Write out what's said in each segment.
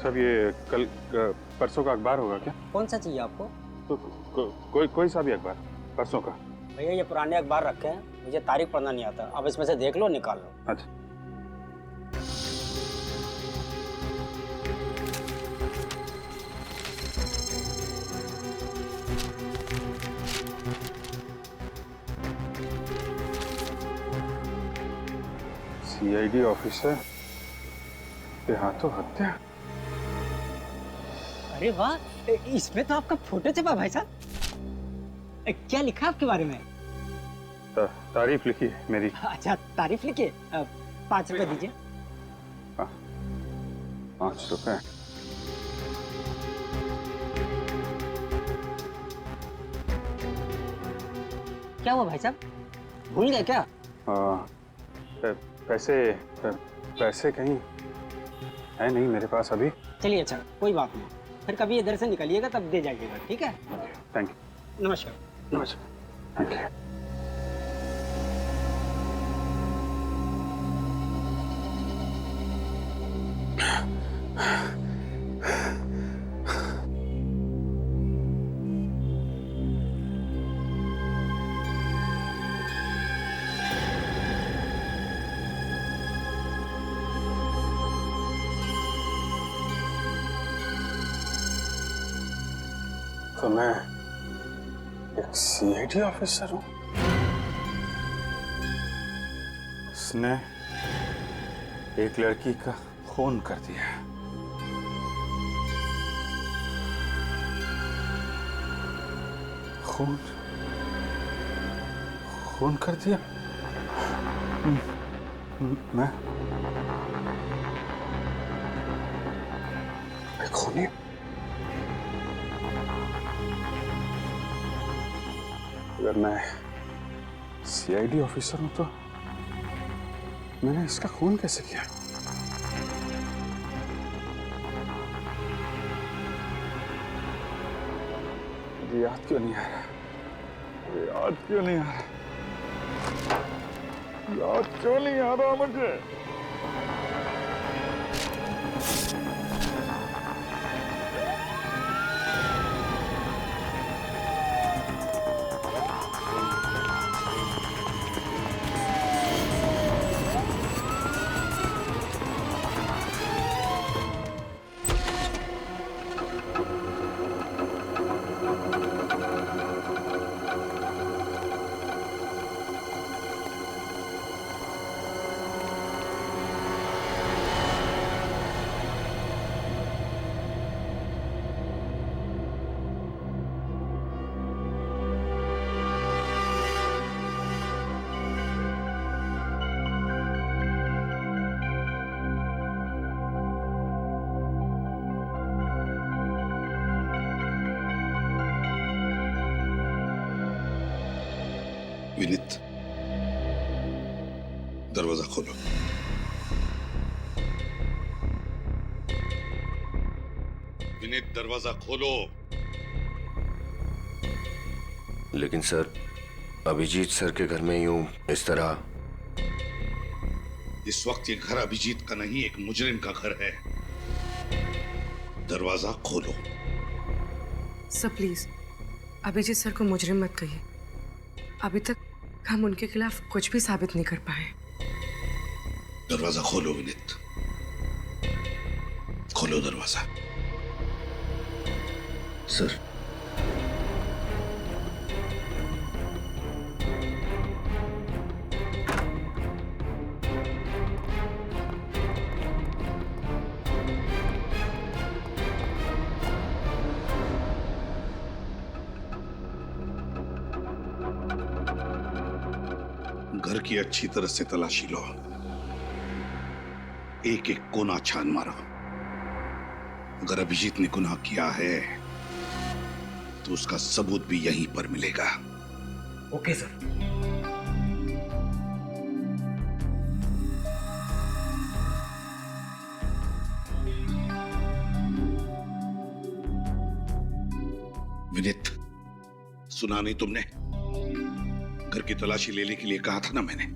साहब ये कल परसों का अखबार होगा क्या? कौन सा चाहिए आपको? तो कोई सा भी अखबार परसों का। भैया ये पुराने अखबार रखे हैं, मुझे तारीख पढ़ना नहीं आता। अब इसमें से देख लो, निकाल लो। अच्छा। सीआईडी ऑफिसर के हाथों हत्या। अरे वाह, इसमें तो आपका फोटो छपा भाई साहब। क्या लिखा आपके बारे में? तारीफ लिखी है मेरी। अच्छा, तारीफ लिखिए। 5 रुपए दीजिए। 5 रुपए? क्या हुआ भाई साहब, भूल गए क्या? पैसे कहीं है नहीं मेरे पास अभी। चलिए अच्छा, कोई बात नहीं, फिर कभी इधर से निकलिएगा तब दे जाइएगा, ठीक है? Thank you. नमस्कार। नमस्कार। Thank you. तो मैं एक सीआईडी ऑफिसर हूँ। उसने एक लड़की का खून कर दिया। खून कर दिया। मैं खूनी? अगर मैं सीआईडी ऑफिसर हूं तो मैंने इसका खून कैसे किया? मुझे याद क्यों नहीं आ रहा? याद क्यों नहीं आ रहा मुझे? विनीत, दरवाजा खोलो। विनीत, दरवाजा खोलो। लेकिन सर, अभिजीत सर के घर में यूं इस तरह? इस वक्त ये घर अभिजीत का नहीं, एक मुजरिम का घर है। दरवाजा खोलो। सर प्लीज, अभिजीत सर को मुजरिम मत कहिए। अभी तक हम उनके खिलाफ कुछ भी साबित नहीं कर पाए। दरवाजा खोलो विनीत, खोलो दरवाजा। सर, घर की अच्छी तरह से तलाशी लो, एक एक कोना छान मारो। अगर अभिजीत ने गुनाह किया है तो उसका सबूत भी यहीं पर मिलेगा। Okay sir. विनीत, सुना नहीं तुमने? घर की तलाशी लेने के लिए कहा था ना मैंने।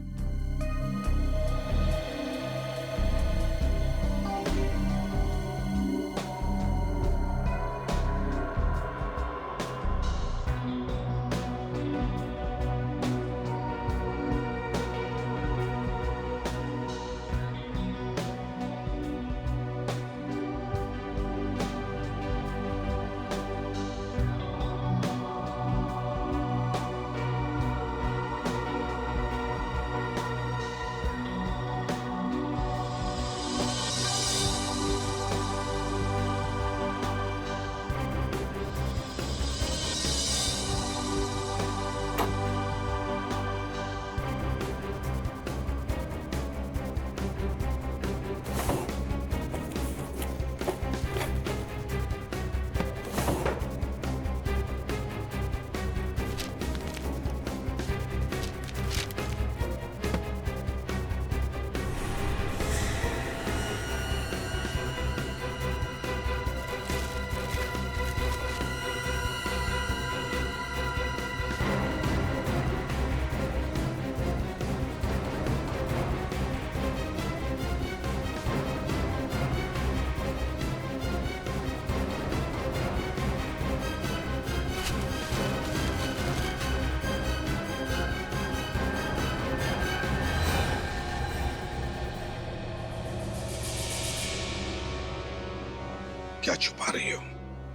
क्या छुपा रही हो?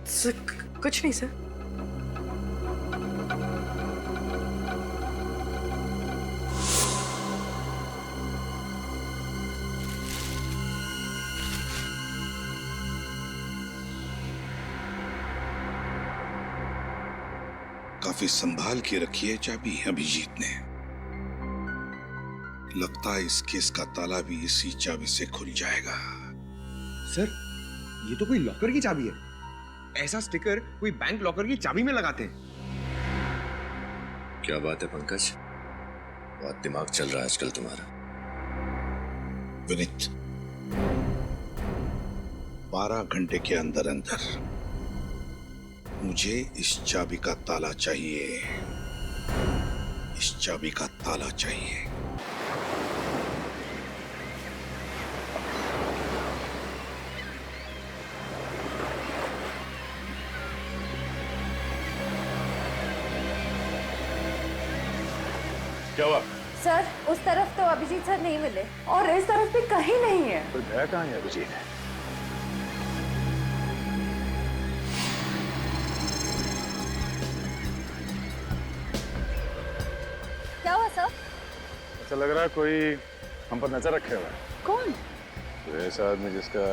सर कुछ नहीं सर। काफी संभाल के रखी है चाबी अभिजीत ने। लगता है इस केस का ताला भी इसी चाबी से खुल जाएगा। सर, ये तो कोई लॉकर की चाबी है। ऐसा स्टिकर कोई बैंक लॉकर की चाबी में लगाते हैं। क्या बात है पंकज, बहुत दिमाग चल रहा है आजकल तुम्हारा। विनीत, 12 घंटे के अंदर अंदर मुझे इस चाबी का ताला चाहिए। इस चाबी का ताला चाहिए। क्या हुआ? सर, उस तरफ तो अभिजीत सर नहीं मिले और इस तरफ भी कहीं नहीं है। तो गया कहाँ है अभिजीत? क्या हुआ सर? ऐसा लग रहा है कोई हम पर नजर रखे हुआ है। कौन? तो ऐसा आदमी जिसका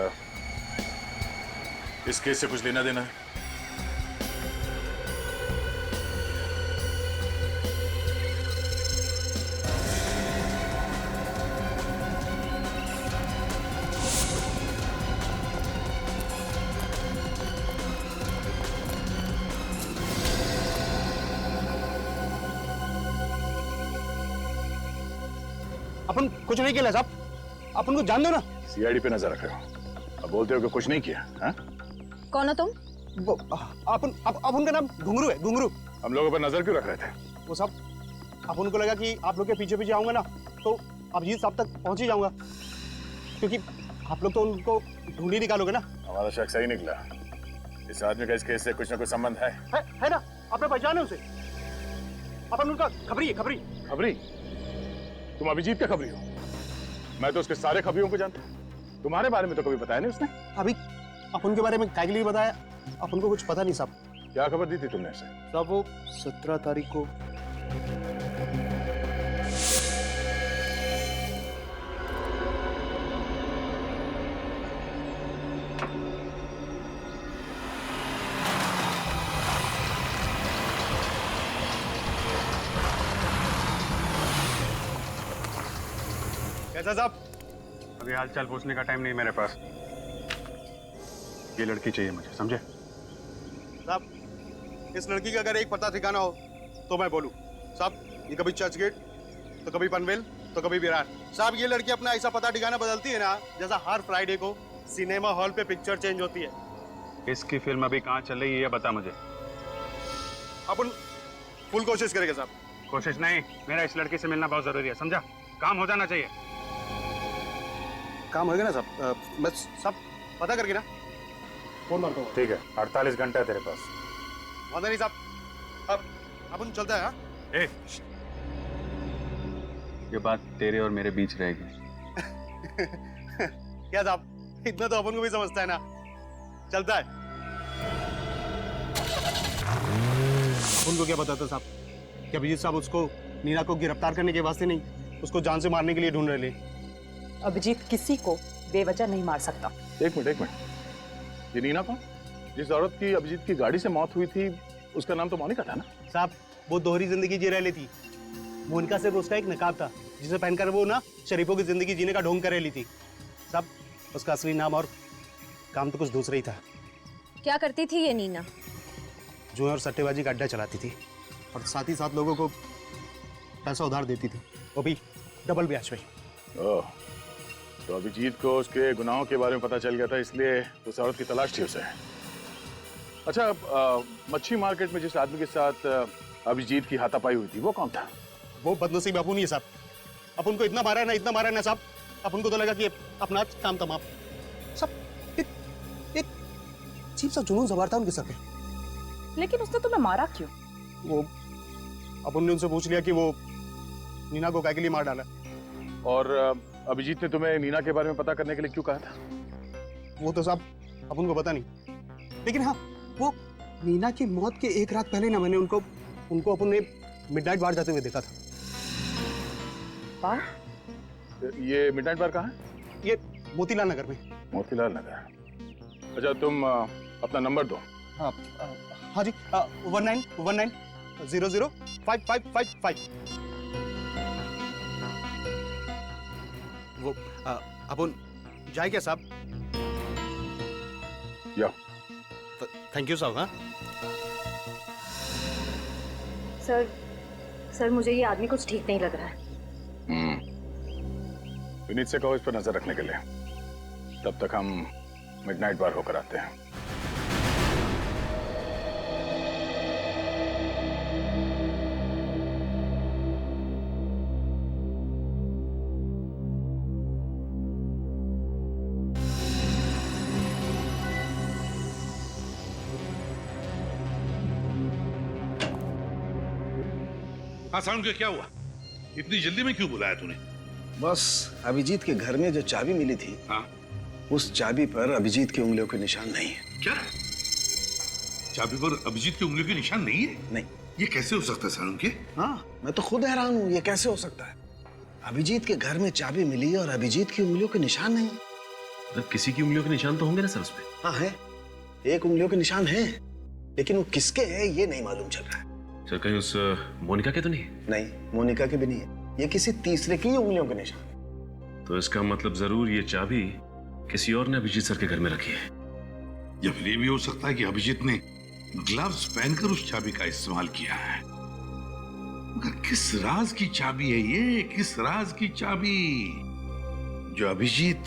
इस केस से कुछ लेना देना है। अपन कुछ नहीं किया साहब, अपन को जान दो ना। सीआईडी पे नजर रखे हो, अब बोलते हो कि कुछ नहीं किया। हाँ? कौन हो तुम? अपन का नाम घुंगरू है, घुंगरू। हम लोगों पर नजर क्यों रख रहे थे? वो साहब, अपन को लगा कि आप लोग के पीछे पीछे आऊंगा ना तो अभिजीत साहब तक पहुंच ही जाऊंगा, क्योंकि आप लोग तो उनको ढूंढ ही निकालोगे ना। हमारा शक सही निकला। इस आदमी का इस केस से कुछ ना कुछ संबंध है ना? आपने पहचाने उसे? अपन उनका खबरी है, खबरी। खबरी? तुम अभिजीत का खबरी हो? मैं तो उसके सारे खबरियों को जानता हूँ। तुम्हारे बारे में तो कभी बताया नहीं उसने। अभी अपन के बारे में काय के लिए बताया? अपन को कुछ पता नहीं साहब। क्या खबर दी थी तुमने उसे? साहब वो 17 तारीख को कैसा साहब? अभी हालचाल पूछने का टाइम नहीं मेरे पास। ये लड़की चाहिए मुझे, समझे? साहब, इस लड़की का अगर एक पता ठिकाना हो तो मैं बोलूं। साहब, ये कभी चर्च गेट तो कभी पनवेल तो कभी विरार। साहब, ये लड़की अपना ऐसा पता ठिकाना बदलती है ना जैसा हर फ्राइडे को सिनेमा हॉल पे पिक्चर चेंज होती है। इसकी फिल्म अभी कहाँ चल रही है ये बता मुझे। अपन फुल कोशिश करेंगे साहब। कोशिश नहीं, मेरा इस लड़की से मिलना बहुत जरूरी है, समझा? काम हो जाना चाहिए। काम होगा ना साहब? मैं सब पता करके ना फोन मारता हूँ। ठीक है, 48 घंटा है तेरे पास। वादा नहीं साहब, अब अपन चलता है। हाँ? ए, ये बात तेरे और मेरे बीच रहेगी। क्या साहब, इतना तो अपन को भी समझता है ना। चलता है। अपन को क्या पता था साहब कि अभिजीत साहब उसको नीना को गिरफ्तार करने के वास्ते नहीं, उसको जान से मारने के लिए ढूंढ रहे थे। अभिजीत किसी को बेवजह नहीं मार सकता। एक मिनट। ये नीना कौन? जिस औरत की अभिजीत की गाड़ी से मौत हुई थी उसका नाम तो मोनिका था ना? साहब, वो दोहरी जिंदगी जी रह लेती। मोनिका सिर्फ उसका एक नकाब था जिसे पहनकर वो ना शरीफों की जिंदगी जीने का ढोंग कर ली थी। साहब, उसका असली नाम और काम तो कुछ दूसरा ही था। क्या करती थी ये नीना? जुए और सट्टेबाजी का अड्डा चलाती थी और साथ ही साथ लोगों को पैसा उधार देती थी, वो भी डबल ब्याज पे। ओह, तो अभिजीत को उसके गुनाहों के बारे में पता चल गया था, इसलिए उस औरत की तलाश थी उसे। अच्छा, मच्छी मार्केट में जिस आदमी के साथ अभिजीत की हाथापाई हुई थी वो कौन था? वो बदनसीब अपुन ही है साहब। अपन को इतना मारा है ना साहब, अपन को तो लगा कि अपना काम तमाम। सब एक अजीब सा जुनून सवार था उनके सर पे। लेकिन उसने तुम्हें मारा क्यों? वो अपन ने उनसे पूछ लिया कि वो नीना को काय के लिए मार डाला। और अभिजीत ने तुम्हें नीना के बारे में पता करने के लिए क्यों कहा था? वो तो साहब अपन को पता नहीं, लेकिन हाँ, वो नीना की मौत के एक रात पहले ना मैंने उनको अपने मिडनाइट बार जाते हुए देखा था। बार? ये मिडनाइट बार कहाँ है? ये मोतीलाल नगर में। मोतीलाल नगर। अच्छा, तुम अपना नंबर दो। हाँ जी, 1919005555। वो अपन जाए क्या साहब? या थैंक यू साहब। हाँ सर मुझे ये आदमी कुछ ठीक नहीं लग रहा है। विनीत से कहो इस पर नजर रखने के लिए। तब तक हम मिडनाइट बार होकर आते हैं। हाँ साउंड, क्या हुआ? इतनी जल्दी में क्यों बुलाया तूने? बस अभिजीत के घर में जो चाबी मिली थी, हाँ? उस चाबी पर अभिजीत की उंगलियों के निशान नहीं है। क्या? चाबी पर अभिजीत की उंगलियों के निशान नहीं है? नहीं। ये कैसे हो सकता है साउंड के? हाँ, मैं तो खुद हैरान हूँ, ये कैसे हो सकता है? अभिजीत के घर में चाबी मिली और अभिजीत की उंगलियों के निशान नहीं। मतलब किसी की उंगलियों के निशान तो होंगे ना सर उसपे? हाँ है, एक उंगलियों के निशान है, लेकिन वो किसके हैं ये नहीं मालूम चल रहा है। सर कहीं उस मोनिका के तो नहीं? नहीं, मोनिका के भी नहीं है, ये किसी तीसरे की उंगलियों के निशान है। तो इसका मतलब जरूर ये चाबी किसी और ने अभिजीत सर के घर में रखी है। या फिर ये भी हो सकता है कि अभिजीत ने ग्लव्स पहनकर उस चाबी का इस्तेमाल किया है। मगर किस राज की चाबी है ये? किस राज की चाबी जो अभिजीत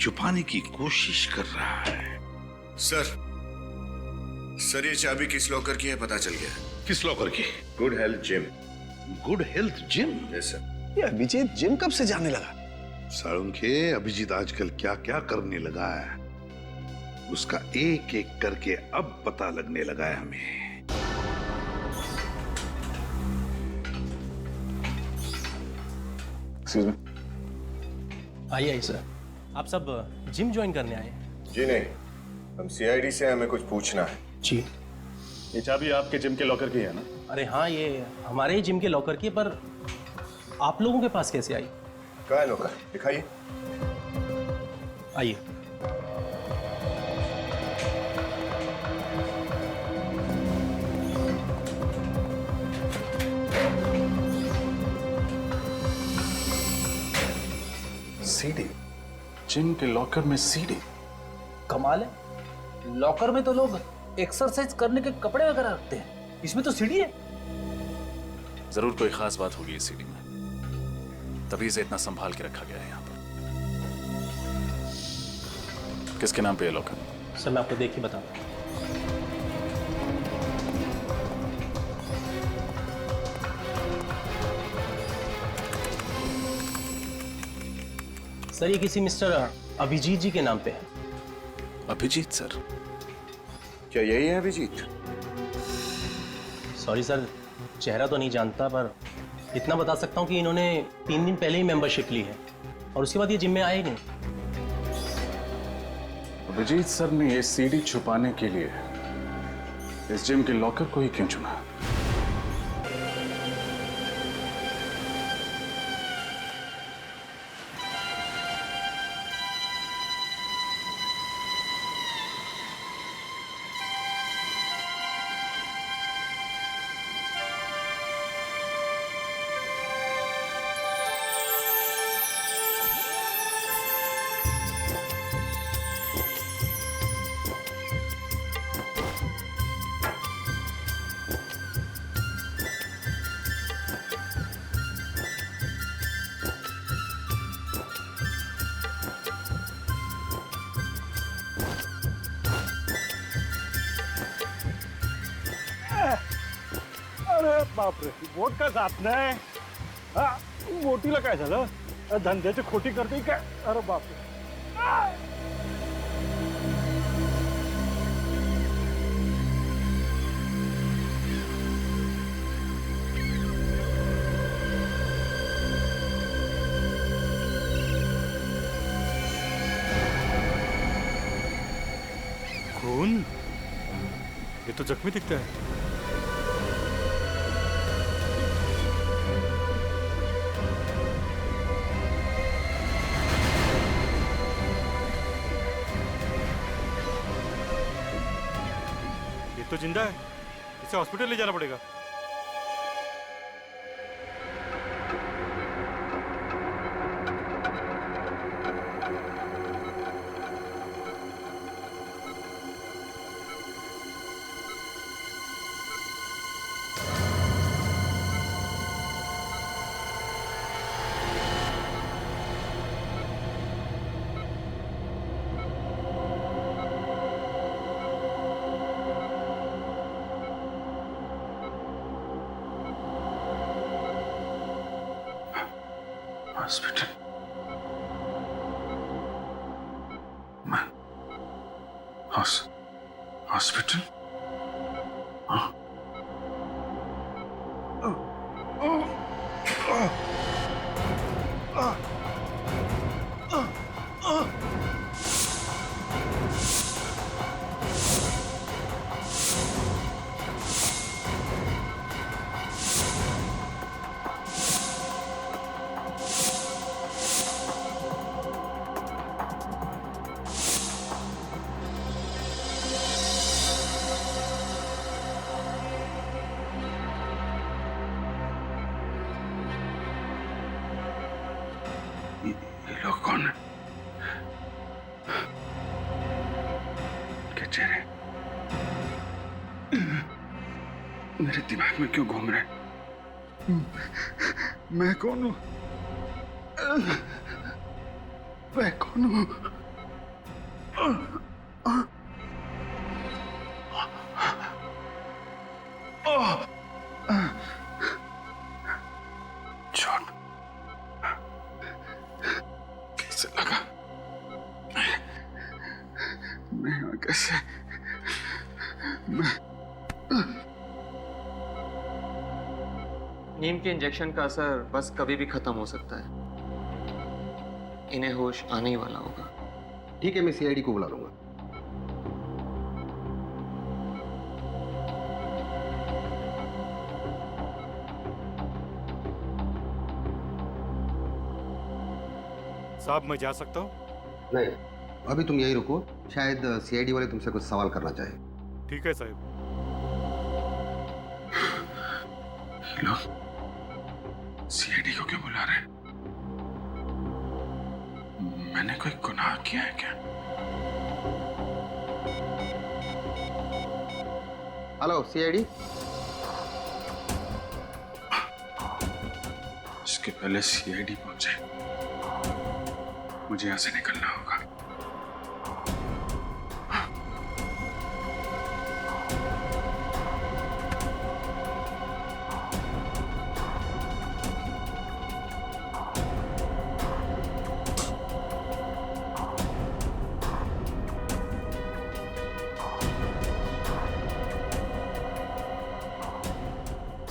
छुपाने की कोशिश कर रहा है? सर ये चाबी किस लॉकर की है पता चल गया। किस लॉकर की? Good health gym. Good health gym? Yes sir. ये अभिजीत जिम कब से जाने लगा? साळुंखे, अभिजीत आजकल क्या क्या करने लगा है, उसका एक एक करके अब पता लगने लगा है हमें। Excuse me. आइए सर, आप सब जिम ज्वाइन करने आए हैं? जी नहीं, हम सीआईडी से हमें कुछ पूछना है। जी। ये चाबी आपके जिम के लॉकर की है ना? अरे हाँ, ये हमारे ही जिम के लॉकर की, पर आप लोगों के पास कैसे आई? कहाँ है लॉकर? दिखाइए। आइए। सीडी? जिम के लॉकर में सीडी? कमाल है, लॉकर में तो लोग एक्सरसाइज करने के कपड़े वगैरह रखते हैं, इसमें तो सीडी है। जरूर कोई खास बात होगी इस सीडी में, तभी इसे इतना संभाल के रखा गया है यहाँ पर। किसके नाम पे है लॉकर? सर मैं आपको देख के बताऊं। सर ये किसी मिस्टर अभिजीत जी के नाम पे है। अभिजीत सर? क्या यही है अभिजीत? सॉरी सर, चेहरा तो नहीं जानता, पर इतना बता सकता हूँ कि इन्होंने 3 दिन पहले ही मेंबरशिप ली है और उसके बाद ये जिम में आए नहीं। अभिजीत सर ने ये सीडी छुपाने के लिए इस जिम के लॉकर को ही क्यों चुना? अरे बापरे, वोट का जात नाही. हा, वोटीला काय झालं? धंद्याची खोटी करते काय? अरे बापरे. खून? ये तो जख्मी दिखता है। ये तो जिंदा है, इसे हॉस्पिटल ले जाना पड़ेगा। Hospital, hospital. ये लोग कौन है? क्या चेहरे मेरे दिमाग में क्यों घूम रहे हैं? मैं कौन हूं? मैं कौन हूं? चोट कैसे लगा? मैं यहाँ कैसे? नीम के इंजेक्शन का असर बस कभी भी खत्म हो सकता है। इन्हें होश आने ही वाला होगा। ठीक है, मैं सीआईडी को बुला लूंगा। साहब मैं जा सकता हूँ? नहीं, अभी तुम यही रुको, शायद सीआईडी वाले तुमसे कुछ सवाल करना चाहे। ठीक है साहब। लोग सीआईडी को क्यों बुला रहे हैं? मैंने कोई गुनाह किया है क्या? Hello CID. इसके पहले सीआईडी पहुंचे, मुझे यहां से निकलना होगा।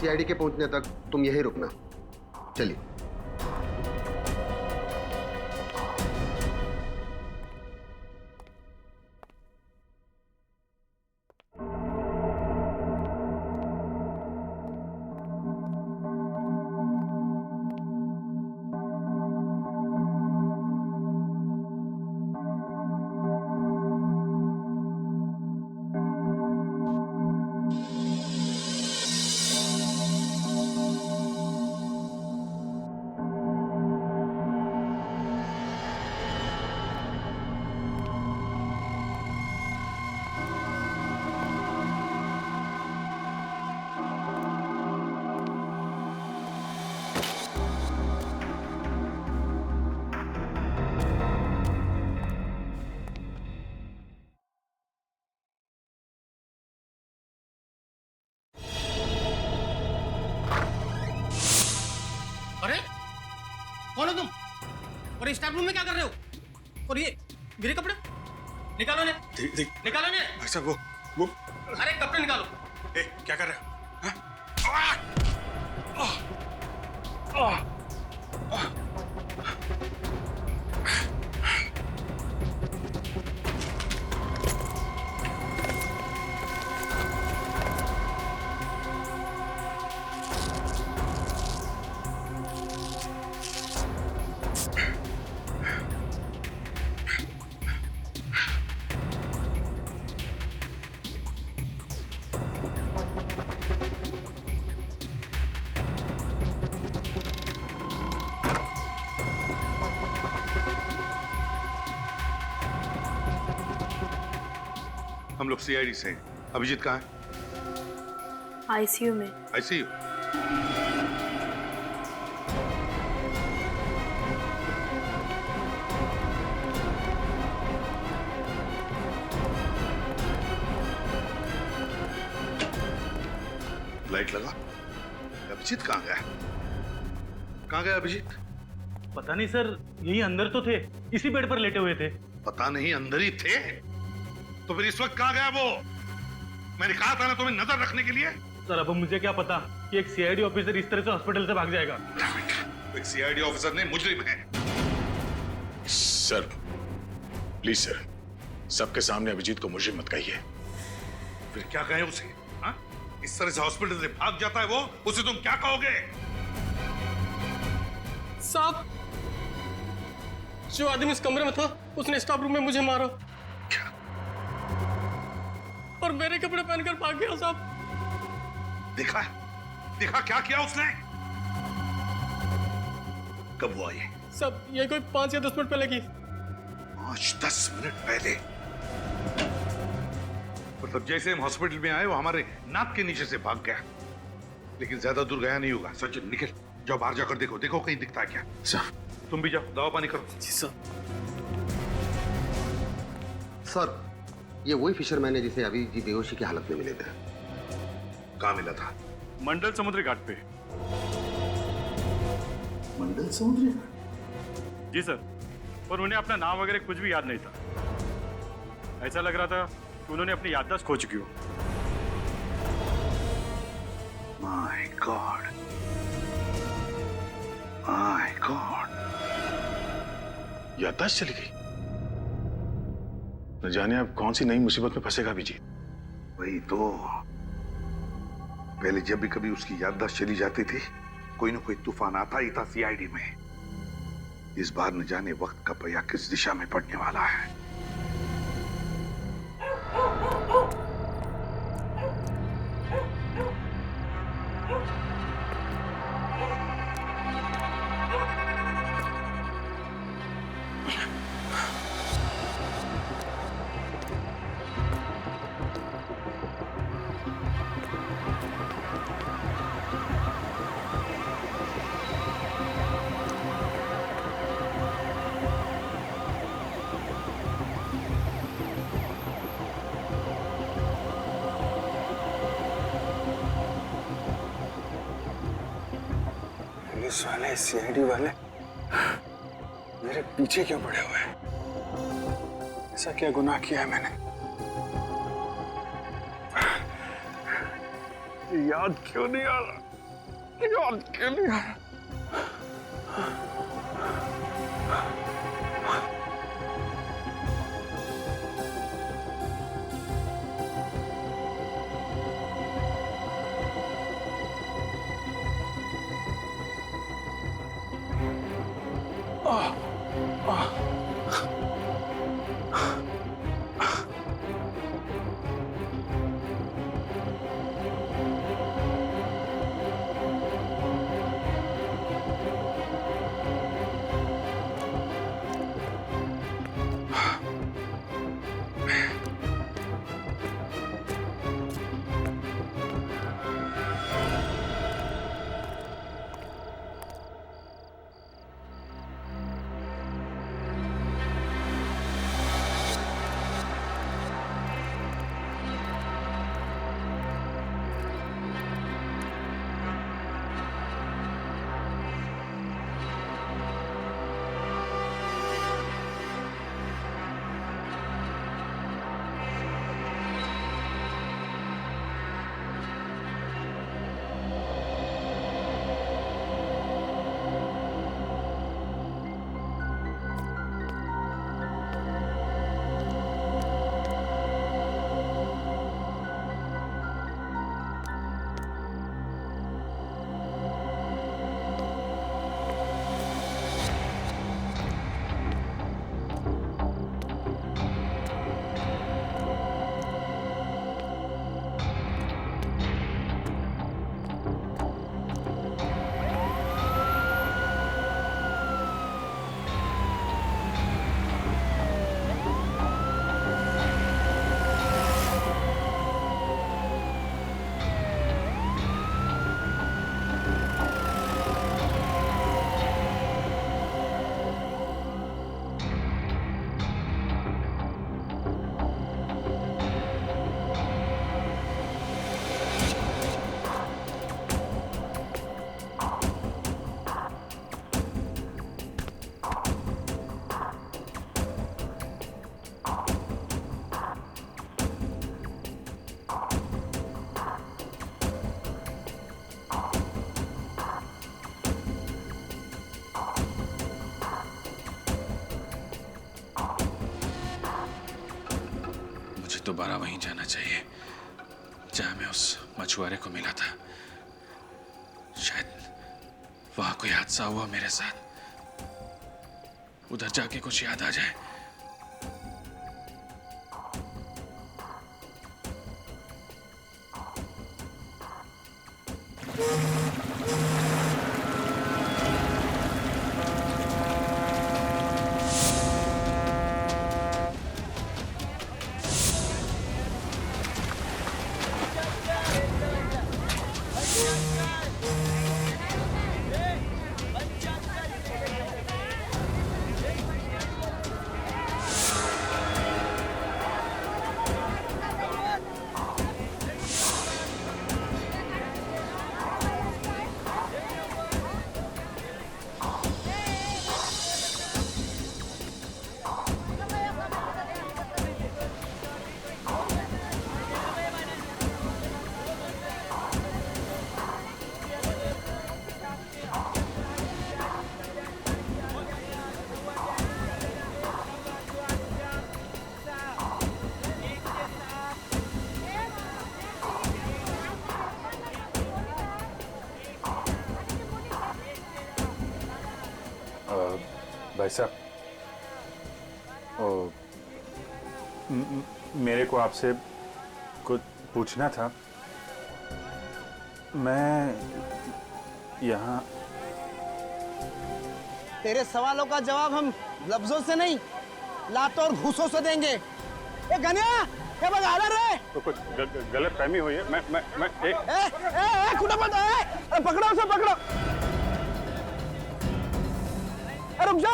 सीआईडी के पहुंचने तक तुम यहीं रुकना। चलिए। अरे कौन हो तुम? और स्टाफ रूम में क्या कर रहे हो? और ये मेरे कपड़े निकालो ने। निकालो ने। भाई साहब वो अरे कपड़े निकालो। क्या कर रहे हो? हम लोग सीआईडी से हैं। अभिजीत कहाँ है? आईसीयू में। आईसीयू? लाइट लगा। अभिजीत कहाँ गया? कहाँ गया अभिजीत? पता नहीं सर, यही अंदर तो थे, इसी बेड पर लेटे हुए थे। पता नहीं अंदर ही थे? तो फिर इस वक्त कहाँ गया वो? मैंने कहा था ना तुम्हें नजर रखने के लिए। सर अब मुझे क्या पता कि एक सीआईडी ऑफिसर इस तरह से हॉस्पिटल से भाग जाएगा। एक सीआईडी ऑफिसर ने मुजरिम है। सर प्लीज सर, सबके सामने अभिजीत को मुजरिम मत कहिए। फिर क्या कहें उसे? हाँ? इस तरह से हॉस्पिटल से भाग जाता है वो, उसे तुम क्या कहोगे? साहब, जो आदमी इस कमरे में था उसने स्टाफ रूम में मुझे मारा। क्या? और मेरे कपड़े पहनकर भाग गया साहब। देखा? देखा क्या किया उसने? कब हुआ ये? सब ये कोई 5 या 10 मिनट पहले की। 5-10 मिनट पहले? मतलब जैसे हम हॉस्पिटल में आए वो हमारे नाक के नीचे से भाग गया, लेकिन ज्यादा दूर गया नहीं होगा। सचिन निकल, जाओ बाहर जाकर देखो, देखो कहीं दिखता है क्या। सर तुम भी जाओ, दवा पानी करो। जी सर। सर ये वही फिशरमैन है जिसे अभी जी बेहोशी की हालत में मिले थे। कहाँ मिला था? मंडल समुद्री घाट पे। मंडल समुद्री घाट? जी सर, और उन्हें अपना नाम वगैरह कुछ भी याद नहीं था। ऐसा लग रहा था कि उन्होंने अपनी याददाश्त खो चुकी हो। My God, my God. याददाश्त चली गई। न जाने अब कौन सी नई मुसीबत में फंसेगा अभिजीत। वही तो, पहले जब भी कभी उसकी याददाश्त चली जाती थी कोई ना कोई तूफान आता ही था सीआईडी में। इस बार न जाने वक्त कब या किस दिशा में पड़ने वाला है। पुलिस वाले, सीआईडी वाले मेरे पीछे क्यों पड़े हुए हैं? ऐसा क्या गुनाह किया है मैंने? याद क्यों नहीं आ रहा? याद क्यों नहीं आ रहा? दोबारा वहीं जाना चाहिए जहां मैं उस मछुआरे को मिला था। शायद वहां कोई हादसा हुआ मेरे साथ, उधर जाके कुछ याद आ जाए। भाई साहब, मेरे को आपसे कुछ पूछना था। मैं यहाँ तेरे सवालों का जवाब हम लफ्जों से नहीं, लातों और घूसों से देंगे। ए गनिया, क्या बगा रहे? तो कुछ गलत फहमी हुई है। मैं खुदा मत पकड़ो उसे, पकड़ो। रुक जा।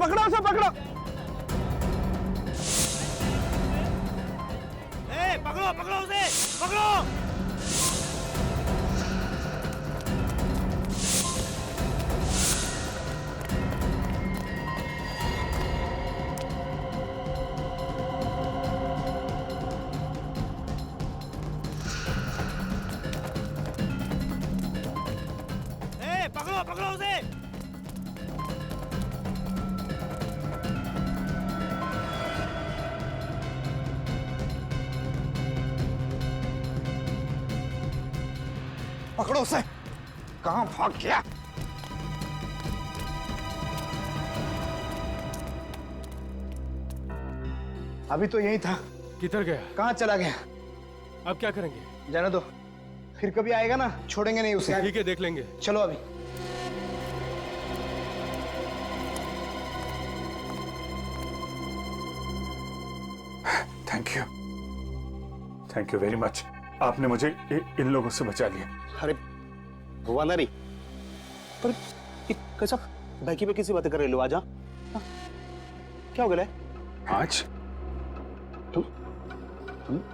पकड़ो उसे, पकड़ो। पकड़ो पकड़ो उसे, पकड़ो। पकड़ो पकड़ो उसे। पकड़ो उसे। कहां भाग गया? अभी तो यही था। किधर गया? कहां चला गया? अब क्या करेंगे? जाने दो, फिर कभी आएगा ना, छोड़ेंगे नहीं उसे। ठीक है, देख लेंगे। चलो अभी। Thank you very much. आपने मुझे इन लोगों से बचा लिया। अरे हुआ ना नहीं, पर कैसा बाकी पे किसी बातें कर रहे लो? आजा, क्या हो गया? आज तुम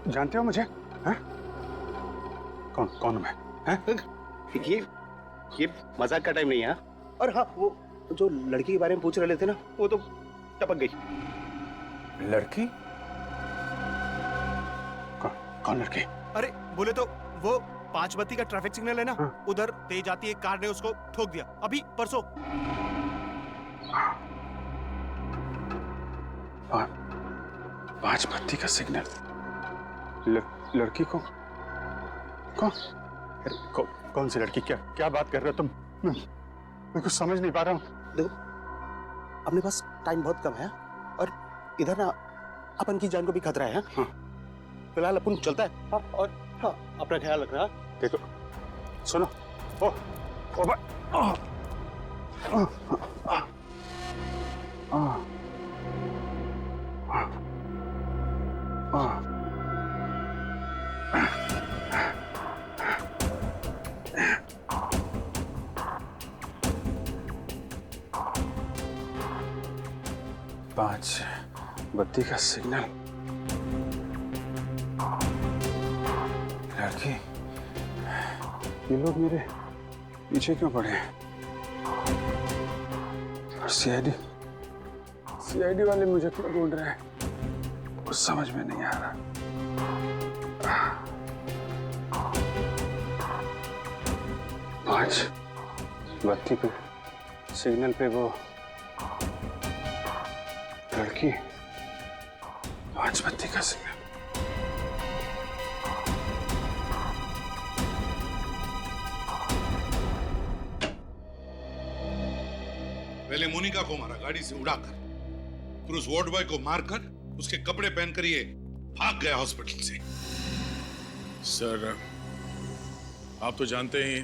जानते हो मुझे? हैं? कौन हूं मैं? हैं? ये मजाक का टाइम नहीं है। और हाँ, वो जो लड़की के बारे में पूछ रहे थे ना, वो तो टपक गई। लड़की? कौन लड़की? अरे बोले तो वो 5 बत्ती का ट्रैफिक सिग्नल है ना, उधर तेज आती एक कार ने उसको ठोक दिया अभी परसों। 5 बत्ती का सिग्नल? लड़की को? कौन सी लड़की? क्या बात कर रहे हो तुम? मैं कुछ समझ नहीं पा रहा हूँ। देखो, अपने पास टाइम बहुत कम है और इधर ना अपन की जान को भी खतरा है। हाँ। फिलहाल अपन चलता है। हाँ, और हाँ, अपना ख्याल रखना। देखो, सुनो। पांच बत्ती का सिग्नल। लड़की, ये लोग मेरे पीछे क्यों पड़े हैं? और सीआईडी वाले मुझे क्यों ढूंढ रहे हैं? कुछ समझ में नहीं आ रहा। पांच बत्ती पे सिग्नल पे वो लड़की पांच बत्ती का सिग्नल। पहले मोनिका को मारा गाड़ी से उड़ाकर, फिर उस वार्ड बॉय को मारकर उसके कपड़े पहनकर ये भाग गया हॉस्पिटल से। सर, आप तो जानते ही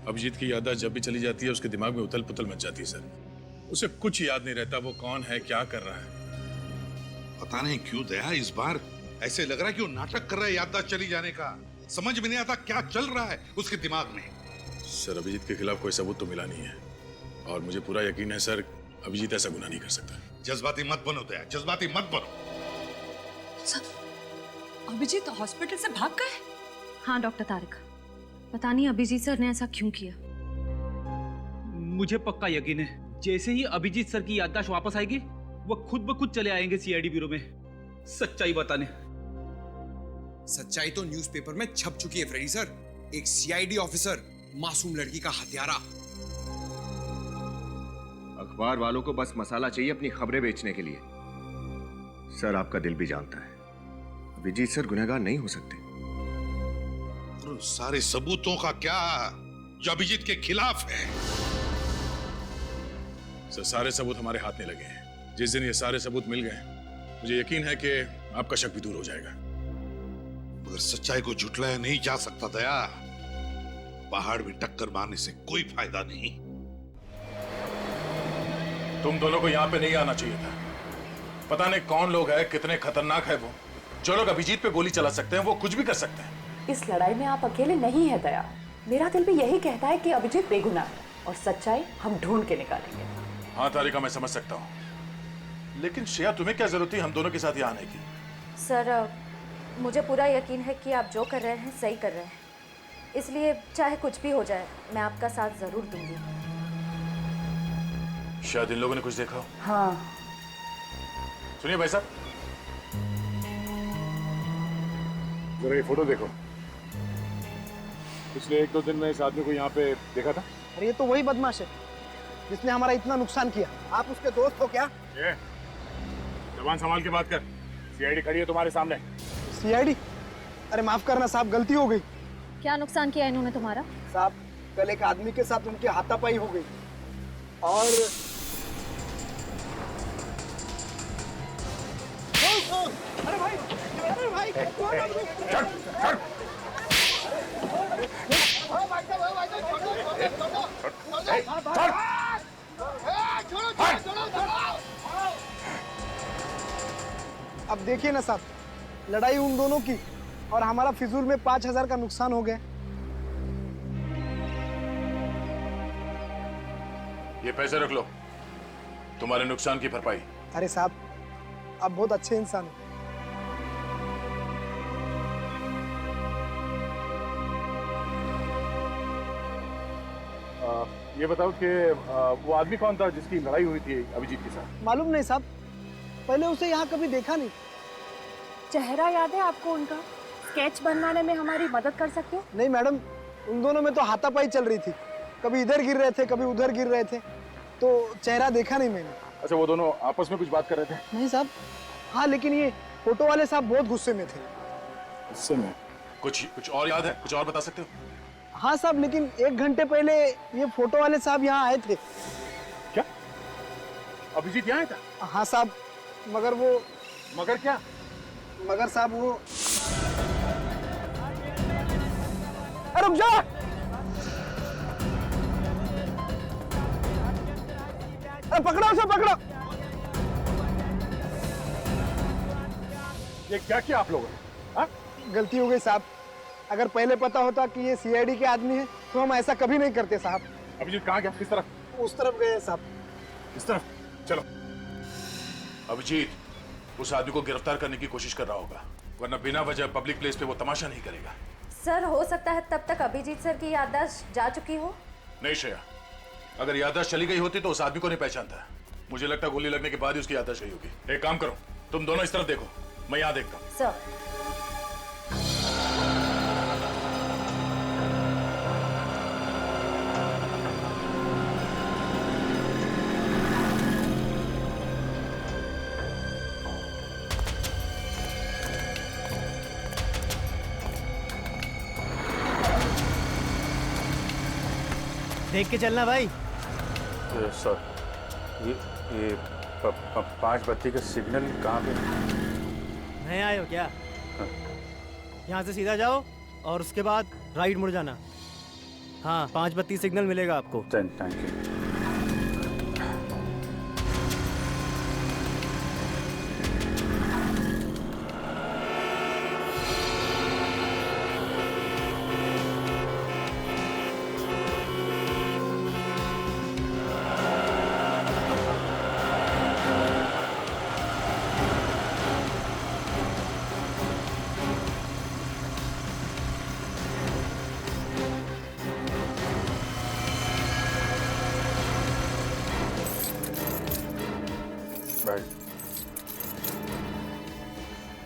अभिजीत की याददाश्त जब भी चली जाती है उसके दिमाग में उथल पुथल मच जाती है सर। उसे कुछ याद नहीं रहता वो कौन है, क्या कर रहा है। पता नहीं क्यों दया इस बार ऐसे लग रहा है कि वो नाटक कर रहा है याददाश्त चली जाने का। समझ में नहीं आता क्या चल रहा है उसके दिमाग में। सर, अभिजीत के खिलाफ कोई सबूत तो मिला नहीं है और मुझे पूरा यकीन है सर अभिजीत ऐसा गुनाह नहीं कर सकता। जज्बाती मत बनो दया, जज्बाती मत बनो। अभिजीत हॉस्पिटल से भाग गए? हाँ डॉक्टर तारिक, पता नहीं अभिजीत सर ने ऐसा क्यों किया। मुझे पक्का यकीन है जैसे ही अभिजीत सर की याददाश्त वापस आएगी वो खुद ब खुद चले आएंगे सीआईडी ब्यूरो में सच्चाई बताने। सच्चाई तो न्यूज़पेपर में छप चुकी है फ्रेडी सर। एक सीआईडी ऑफिसर मासूम लड़की का हत्यारा। अखबार वालों को बस मसाला चाहिए अपनी खबरें बेचने के लिए। सर, आपका दिल भी जानता है अभिजीत सर गुनहगार नहीं हो सकते। और सारे सबूतों का क्या जो अभिजीत के खिलाफ है? सर, सारे सबूत हमारे हाथ में लगे हैं। जिस दिन ये सारे सबूत मिल गए मुझे यकीन है कि आपका शक भी दूर हो जाएगा। मगर सच्चाई को झुठलाया नहीं जा सकता दया। पहाड़ में टक्कर मारने से कोई फायदा नहीं। तुम दोनों को यहाँ पे नहीं आना चाहिए था। पता नहीं कौन लोग हैं, कितने खतरनाक है वो। जो लोग अभिजीत पे गोली चला सकते हैं वो कुछ भी कर सकते हैं। इस लड़ाई में आप अकेले नहीं है दया। मेरा दिल भी यही कहता है कि अभिजीत बेगुनाह है और सच्चाई हम ढूंढ के निकालेंगे। हाँ तारिका, मैं समझ सकता हूँ, लेकिन श्रेया तुम्हें क्या जरूरत थी हम दोनों के साथ यहाँ आने की? सर, मुझे पूरा यकीन है कि आप जो कर रहे हैं सही कर रहे हैं, इसलिए चाहे कुछ भी हो जाए मैं आपका साथ जरूर दूंगी। शायद इन लोगों ने कुछ देखा हो। हाँ। सुनिए भाई साहब, जरा ये फोटो देखो। पिछले 1-2 दिन में इस आदमी को यहाँ पे देखा था। अरे ये तो वही बदमाश है जिसने हमारा इतना नुकसान किया। आप उसके दोस्त हो क्या? ये जबान संभाल के बात कर। सीआईडी खड़ी है तुम्हारे सामने। सीआईडी? अरे माफ करना साहब, गलती हो गई। क्या नुकसान किया इन्होंने तुम्हारा? साहब, कल एक आदमी के साथ उनकी हाथापाई हो गई और अरे भाई, अरे भाई, अब देखिए ना साहब, लड़ाई उन दोनों की और हमारा फिजूल में 5,000 का नुकसान हो गया। ये पैसे रख लो, तुम्हारे नुकसान की भरपाई। अरे साहब, आप बहुत अच्छे इंसान हो। ये बताओ कि वो आदमी कौन था जिसकी लड़ाई हुई थी अभिजीत के साथ? मालूम नहीं साहब, पहले उसे यहाँ कभी देखा नहीं। चेहरा याद है आपको उनका? स्केच बनवाने में हमारी मदद कर सकते हो? नहीं मैडम, उन दोनों में तो हाथापाई चल रही थी। कभी इधर गिर रहे थे, कभी उधर गिर रहे थे, तो चेहरा देखा नहीं मैंने। अच्छा, वो दोनों आपस में कुछ बात कर रहे थे? नहीं साहब। हाँ, लेकिन ये फोटो वाले साहब बहुत गुस्से में थे। गुस्से में? कुछ और याद है? कुछ और बता सकते हो? हाँ साहब, लेकिन 1 घंटे पहले ये फोटो वाले साहब यहाँ आए थे। क्या अभिजीत यहाँ आया था? हाँ साहब, मगर वो। मगर क्या? मगर साहब वो। रुक जा। अरे पकड़ो उसे, पकड़ो। ये क्या किया आप लोगों ने? हाँ? गलती हो गई साहब। अगर पहले पता होता कि ये सीआईडी के आदमी है तो हम ऐसा कभी नहीं करते साहब। अभिजीत कहाँ गया? किस तरफ? उस तरफ गए साहब। किस तरफ? चलो। अभिजीत उस आदमी को गिरफ्तार करने की कोशिश कर रहा होगा, वरना बिना वजह पब्लिक प्लेस पे वो तमाशा नहीं करेगा। सर, हो सकता है तब तक अभिजीत सर की याददाश्त जा चुकी हो। नहीं श्रेया, अगर याददाश्त चली गई होती तो उस आदमी को नहीं पहचानता। मुझे लगता है गोली लगने के बाद ही उसकी याददाश्त गई होगी। एक काम करो, तुम दोनों इस तरफ देखो, मैं यहाँ देखता हूँ। सर। देख के चलना भाई। सर ये 5 बत्ती का सिग्नल कहाँ पे? नए आए हो क्या? यहाँ से सीधा जाओ और उसके बाद राइट मुड़ जाना। हाँ 5 बत्ती सिग्नल मिलेगा आपको। Thank you.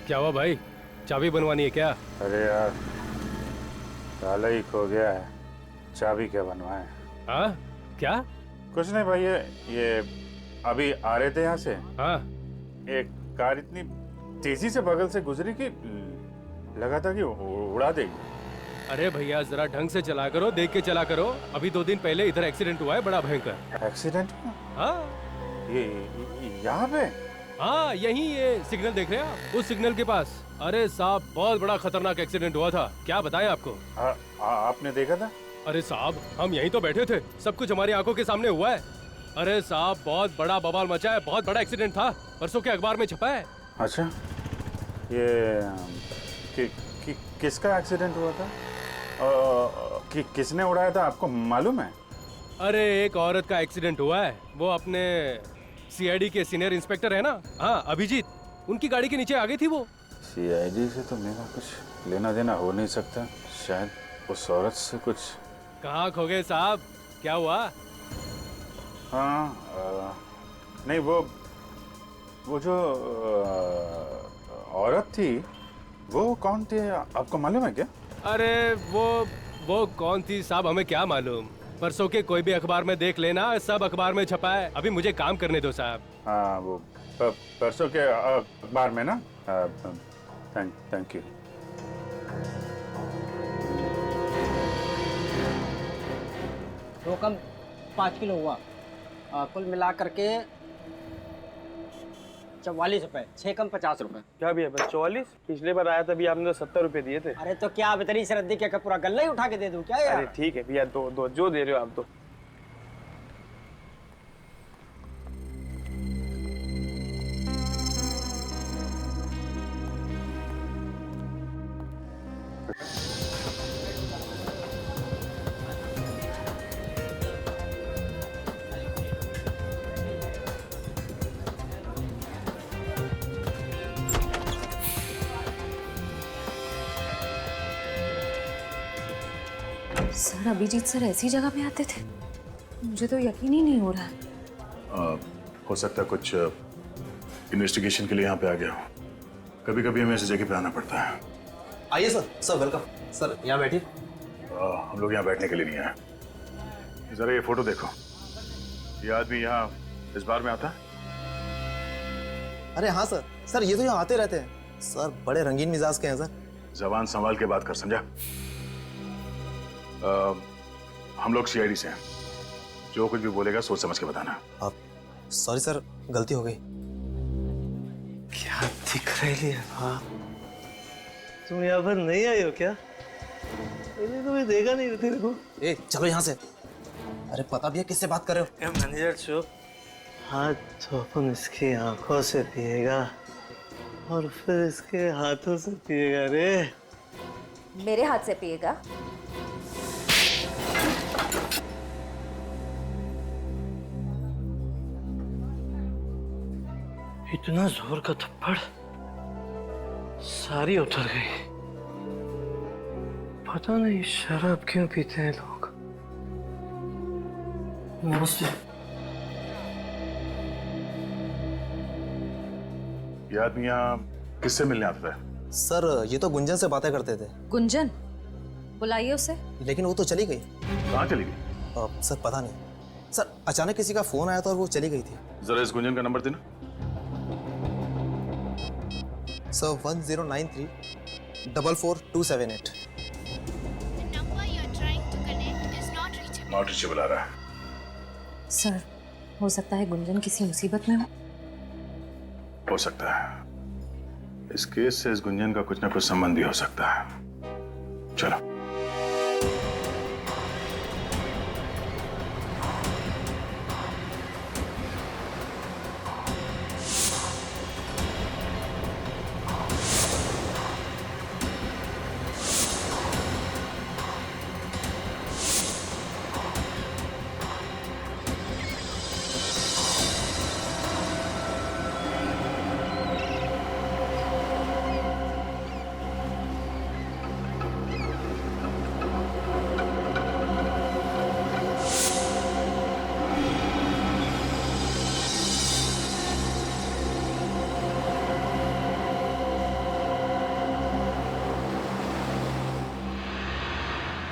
क्या हुआ भाई, चाबी बनवानी है क्या? अरे यार ताला ही खो गया है, चाबी क्या बनवाएं? हाँ क्या? कुछ नहीं भाई, ये अभी आ रहे थे यहाँ से। हाँ एक कार इतनी तेजी से बगल से गुजरी कि लगा था कि उड़ा देगी। अरे भैया जरा ढंग से चला करो, देख के चला करो। अभी 2 दिन पहले इधर एक्सीडेंट हुआ है बड़ा भयंकर। एक्सीडेंट? हाँ ये यहाँ पे? हाँ यही ये सिग्नल देख रहे हैं आप, उस सिग्नल के पास। अरे साहब बहुत बड़ा खतरनाक एक्सीडेंट हुआ था, क्या बताएं आपको। आपने देखा था? अरे साहब हम यहीं तो बैठे थे, सब कुछ हमारी आंखों के सामने हुआ है। अरे साहब बहुत बड़ा बवाल मचा है, बहुत बड़ा एक्सीडेंट था, परसों के अखबार में छपा है। अच्छा ये किसका एक्सीडेंट हुआ था? किसने उड़ाया था आपको मालूम है? अरे एक औरत का एक्सीडेंट हुआ है, वो अपने सीआईडी के सीनियर इंस्पेक्टर है ना, हाँ अभिजीत, उनकी गाड़ी के नीचे आ गई थी वो। सीआईडी से तो मेरा कुछ लेना देना हो नहीं सकता, शायद उस औरत से कुछ। कहाँ खो गए साहब, क्या हुआ? हाँ नहीं वो जो औरत थी वो कौन थी आपको मालूम है क्या? अरे वो कौन थी साहब, हमें क्या मालूम, परसों के कोई भी अखबार में देख लेना, सब अखबार में छपा है। अभी मुझे काम करने दो साहब। हाँ वो परसों के अखबार में ना। Thank you. दो कम 5 किलो हुआ, कुल मिला करके 44 रुपए, 6 कम 50 रुपए। क्या भैया 44? पिछले बार आया था भैया आपने 70 रुपए दिए थे। अरे तो क्या अब इतनी सरद्दी क्या पूरा गल्ला ही उठा के दे दूं क्या यार? अरे ठीक है भैया, दो जो दे रहे हो आप दो। सर अभिजीत सर ऐसी जगह में आते थे, मुझे तो यकीन ही नहीं हो रहा। हो सकता है कुछ इन्वेस्टिगेशन के लिए यहाँ पे आ गया हूँ। कभी कभी हमें ऐसी जगह पे आना पड़ता है। आइए सर, सर वेलकम। सर यहाँ बैठिए। हम लोग यहाँ बैठने के लिए नहीं आए। जरा ये फोटो देखो, ये आदमी यहाँ इस बार में आता है? अरे हाँ सर, सर ये तो यहाँ आते रहते हैं सर, बड़े रंगीन मिजाज के हैं सर। जबान संभाल के बात कर, समझा? हम लोग सीआईडी से हैं, जो कुछ भी बोलेगा सोच समझ के बताना। आप सॉरी सर, गलती हो गई। क्या दिख रही है? हाँ तुम यहाँ पर नहीं आई हो क्या? मैंने तुम्हें देखा नहीं तेरे को। ए चलो यहाँ से। अरे पता भी है किससे बात कर रहे हो? मैनेजर चुप। हाँ तो अपन इसकी आंखों से पिएगा और फिर इसके हाथों से पिएगा रे। मेरे हाथ से पिएगा? इतना जोर का थप्पड़, सारी उतर गई। पता नहीं शराब क्यों पीते हैं लोग। नमस्ते। ये आदमी यहाँ किससे मिलने आता था? सर ये तो गुंजन से बातें करते थे। गुंजन? बुलाइए उसे। लेकिन वो तो चली गई। कहाँ चली गई? सर पता नहीं सर, अचानक किसी का फोन आया था और वो चली गई थी। जरा इस गुंजन का नंबर देना। सर 1093 444278। मोटर से बुला रहा है। सर, हो सकता है गुंजन किसी मुसीबत में हो सकता है। इस केस से इस गुंजन का कुछ ना कुछ संबंध भी हो सकता है। चलो।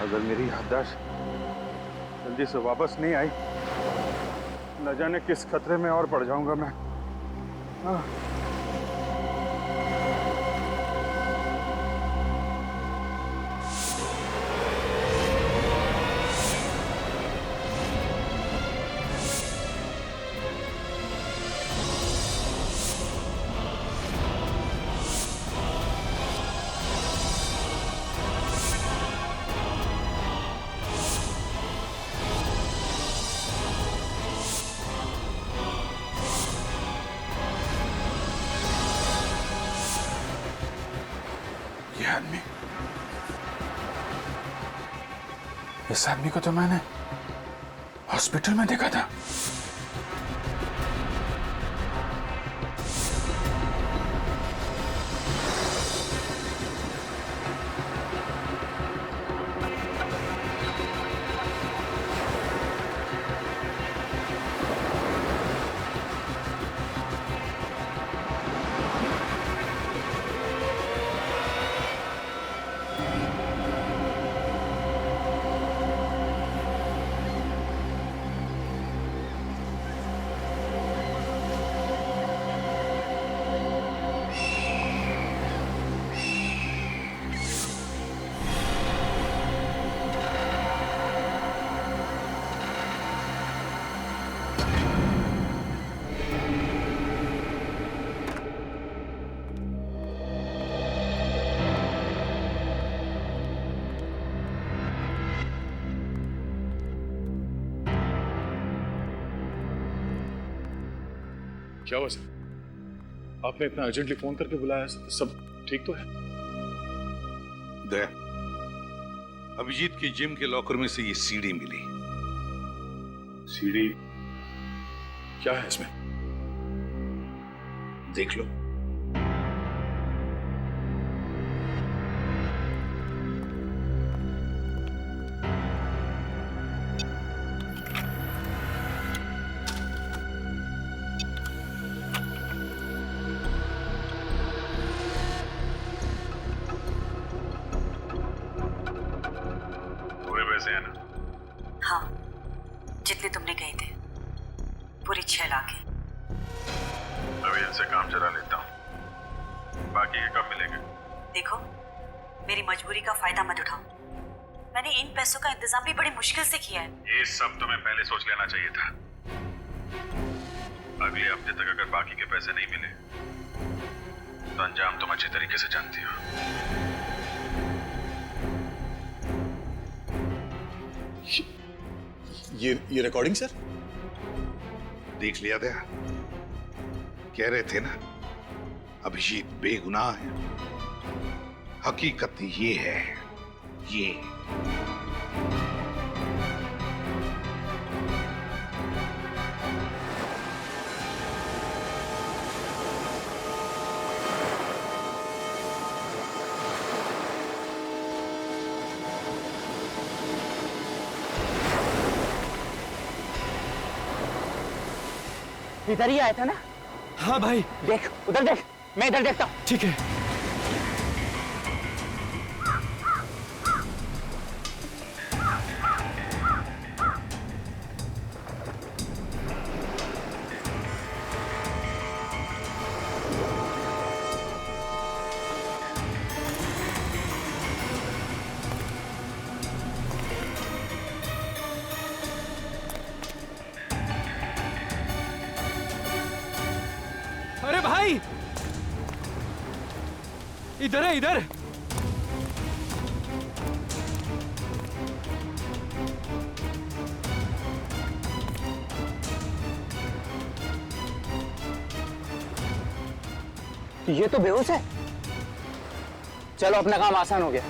अगर मेरी याददाश्त जल्दी से वापस नहीं आई, न जाने किस खतरे में और पड़ जाऊंगा मैं। इस आदमी को तो मैंने हॉस्पिटल में देखा था। क्या हुआ सर? आपने इतना अर्जेंटली फोन करके बुलाया? सब ठीक तो है? दया, अभिजीत की जिम के लॉकर में से ये सीडी मिली। सीडी? क्या है इसमें? देख लो। हाँ, जितने तुमने कहे थे, पूरे 6 लाख है। अभी इनसे काम चला लेता हूँ, बाकी के कब मिलेंगे? देखो, मेरी मजबूरी का फायदा मत उठाओ। मैंने इन पैसों का इंतजाम भी बड़ी मुश्किल से किया है। ये सब तुम्हें पहले सोच लेना चाहिए था। अगले हफ्ते तक अगर बाकी के पैसे नहीं मिले तो अंजाम तुम अच्छी तरीके से जानती हो। ये रिकॉर्डिंग सर? देख लिया दया, कह रहे थे ना अभिजीत बेगुनाह है। हकीकत ये है, ये इधर ही आया था ना? हाँ भाई। देख उधर देख, मैं इधर देखता हूँ। ठीक है। इधर है, इधर। ये तो बेहोश है। चलो अपना काम आसान हो गया।